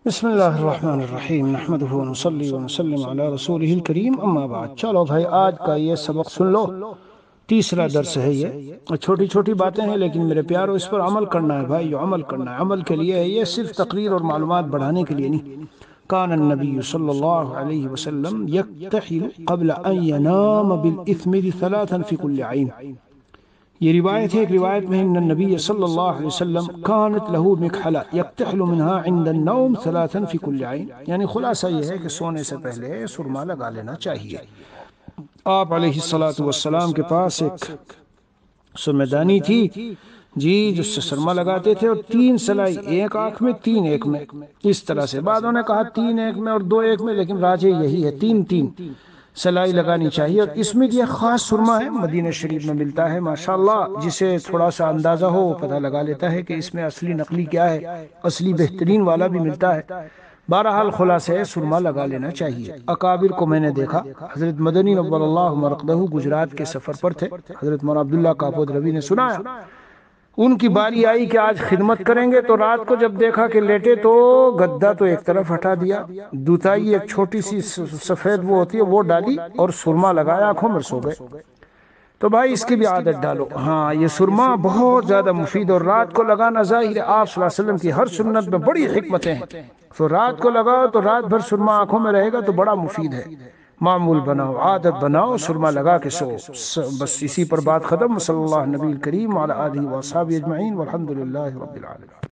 بسم اللہ الرحمن الرحیم نحمدہ ونصلی ونسلم علی رسولہ الکریم اما بعد۔ چلو بھائی، آج کا یہ سبق سن لو، تیسرا درس ہے یہ۔ چھوٹی چھوٹی باتیں ہیں لیکن میرے پیارو اس پر عمل کرنا ہے بھائی، عمل کرنا ہے، عمل کے لیے ہے یہ، صرف تقریر اور معلومات بڑھانے کے لیے نہیں۔ کان النبی صلی اللہ علیہ وسلم یکتحل قبل ان ینام بالاثمر ثلاثا فی کل عین۔ یہ روایت ہے، ایک روایت میں ان النبی صلی اللہ علیہ وسلم کانت لہو مکحلہ یکتحل منہا عند النوم ثلاثا فی کل عین، یعنی خلاصہ یہ ہے کہ سونے سے پہلے سرما لگا لینا چاہیے۔ آپ علیہ السلام کے پاس ایک سرمدانی تھی جی، جس سے سرما لگاتے تھے، اور 3 سلائی، ایک آنکھ میں 3 ایک میں، اس طرح سے۔ بعضوں نے کہا 3 ایک میں اور 2 ایک میں، لیکن راجح یہی ہے 3 سلائی لگانی چاہیے۔ اور اس میں یہ خاص سرما ہے، مدینہ شریف میں ملتا ہے ماشاءاللہ، جسے تھوڑا سا اندازہ ہو وہ پتہ لگا لیتا ہے کہ اس میں اصلی نقلی کیا ہے، اصلی بہترین والا بھی ملتا ہے۔ بہرحال خلاصہ سرما لگا لینا چاہیے۔ اکابر کو میں نے دیکھا، حضرت مدنی نور اللہ مرقدہ گجرات کے سفر پر تھے، حضرت مولانا عبداللہ کاپود روی نے سنایا، ان کی باری آئی کہ آج خدمت کریں گے، تو رات کو جب دیکھا کہ لیٹے تو گدا تو ایک طرف ہٹا دیا، دوتائی ایک چھوٹی سی سفید وہ ہوتی ہے وہ ڈالی، اور سرما لگایا، آنکھوں میں سو گئے۔ تو بھائی اس کی بھی عادت ڈالو۔ ہاں، یہ سرما بہت زیادہ مفید، اور رات کو لگانا ظاہر ہے آپ صلی اللہ علیہ وسلم کی ہر سنت میں بڑی حکمتیں ہیں، تو رات کو لگاؤ تو رات بھر سرما آنکھوں میں رہے گا تو بڑا مفید ہے۔ معمول بناؤ، عادت بناؤ، سرما لگا کے سو۔ بس اسی پر بات ختم۔ صلی اللہ نبی الکریم وعلی آلہ واصحابہ اجمعین والحمد للہ رب العالمین۔